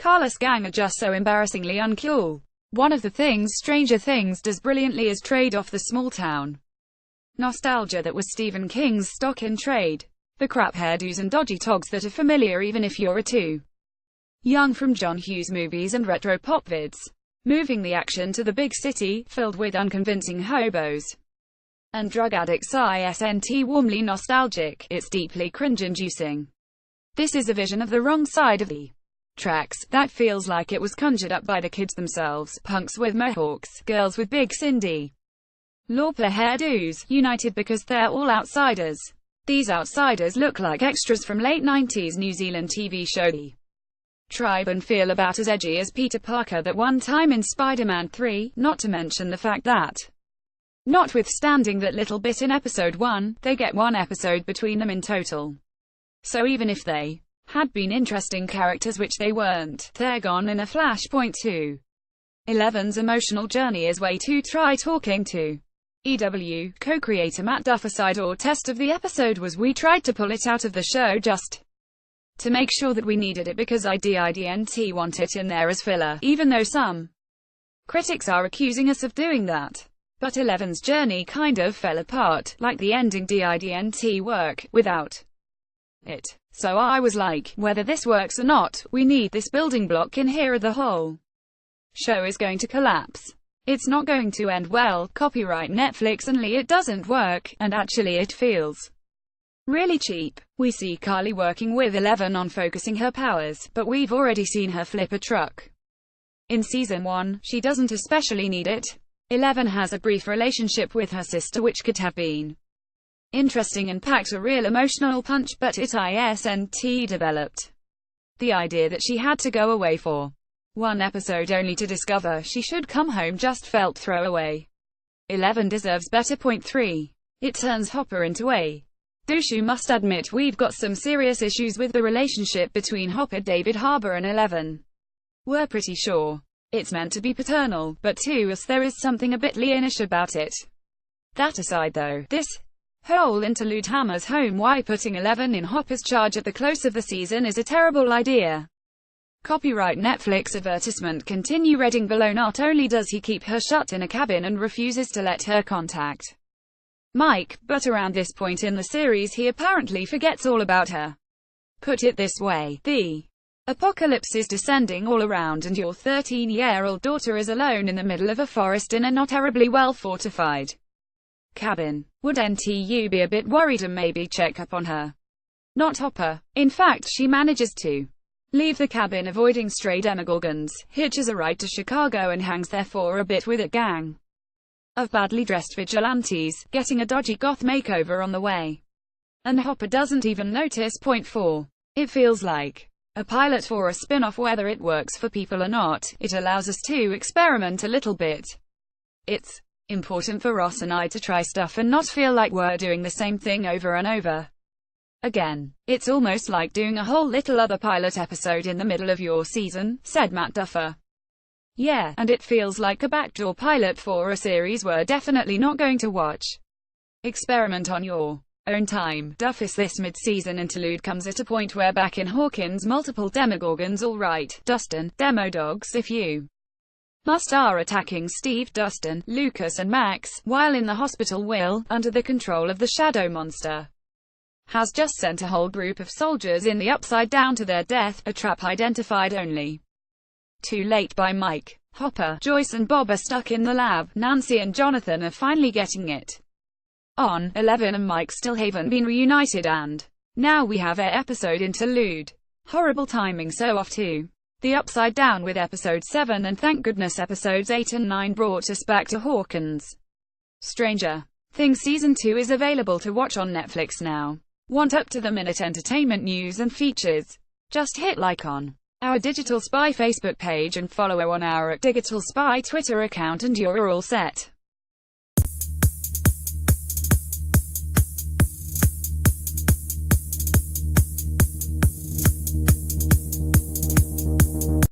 Carlos gang are just so embarrassingly uncool. One of the things Stranger Things does brilliantly is trade off the small-town nostalgia that was Stephen King's stock in trade. The crap hairdos and dodgy togs that are familiar even if you're too young from John Hughes movies and retro pop vids. Moving the action to the big city, filled with unconvincing hobos and drug addicts isn't warmly nostalgic, it's deeply cringe-inducing. This is a vision of the wrong side of the tracks, that feels like it was conjured up by the kids themselves, punks with mohawks, girls with big Cindy Lauper hairdos, united because they're all outsiders. These outsiders look like extras from late 90s New Zealand TV show The Tribe and feel about as edgy as Peter Parker that one time in Spider-Man 3, not to mention the fact that, notwithstanding that little bit in episode 1, they get one episode between them in total. So even if they had been interesting characters, which they weren't, they're gone in a flash. Point 2. Eleven's emotional journey is way too try talking to. EW co-creator Matt Duffer's side or test of the episode was we tried to pull it out of the show just to make sure that we needed it because I didn't want it in there as filler, even though some critics are accusing us of doing that. But Eleven's journey kind of fell apart, like the ending didn't work, without it. So I was like, whether this works or not, we need this building block in here or the whole show is going to collapse. It's not going to end well, copyright Netflix and Lee, it doesn't work, and actually it feels really cheap. We see Carly working with Eleven on focusing her powers, but we've already seen her flip a truck. In season 1, she doesn't especially need it. Eleven has a brief relationship with her sister which could have been interesting and packed a real emotional punch, but it isn't developed. The idea that she had to go away for one episode only to discover she should come home just felt throwaway. Eleven deserves better. Point 3. It turns Hopper into a douche. You must admit we've got some serious issues with the relationship between Hopper, David Harbour and Eleven. We're pretty sure it's meant to be paternal, but to us there is something a bit Leonish about it. That aside though, this whole interlude hammers home why putting Eleven in Hopper's charge at the close of the season is a terrible idea. Copyright Netflix advertisement continue reading below. Not only does he keep her shut in a cabin and refuses to let her contact Mike, but around this point in the series he apparently forgets all about her. Put it this way, the apocalypse is descending all around and your 13-year-old daughter is alone in the middle of a forest in a not terribly well fortified cabin. Wouldn't you be a bit worried and maybe check up on her? Not Hopper. In fact, she manages to leave the cabin avoiding stray demogorgons, hitches a ride to Chicago and hangs there for a bit with a gang of badly dressed vigilantes, getting a dodgy goth makeover on the way. And Hopper doesn't even notice. Point 4. It feels like a pilot for a spin-off. Whether it works for people or not, it allows us to experiment a little bit. It's important for Ross and I to try stuff and not feel like we're doing the same thing over and over again. It's almost like doing a whole little other pilot episode in the middle of your season, said Matt Duffer. Yeah, and it feels like a backdoor pilot for a series we're definitely not going to watch. Experiment on your own time. Duffus. This mid-season interlude comes at a point where back in Hawkins multiple demogorgons, all right, Dustin, demo dogs if you must, are attacking Steve, Dustin, Lucas and Max, while in the hospital Will, under the control of the shadow monster, has just sent a whole group of soldiers in the Upside Down to their death, a trap identified only too late by Mike. Hopper, Joyce and Bob are stuck in the lab. Nancy and Jonathan are finally getting it on. Eleven and Mike still haven't been reunited, and now we have a episode interlude. Horrible timing, so off to the Upside Down with episode 7, and thank goodness episodes 8 and 9 brought us back to Hawkins. Stranger Things Season 2 is available to watch on Netflix now. Want up-to-the-minute entertainment news and features? Just hit like on our Digital Spy Facebook page and follow on our @Digital Spy Twitter account and you're all set.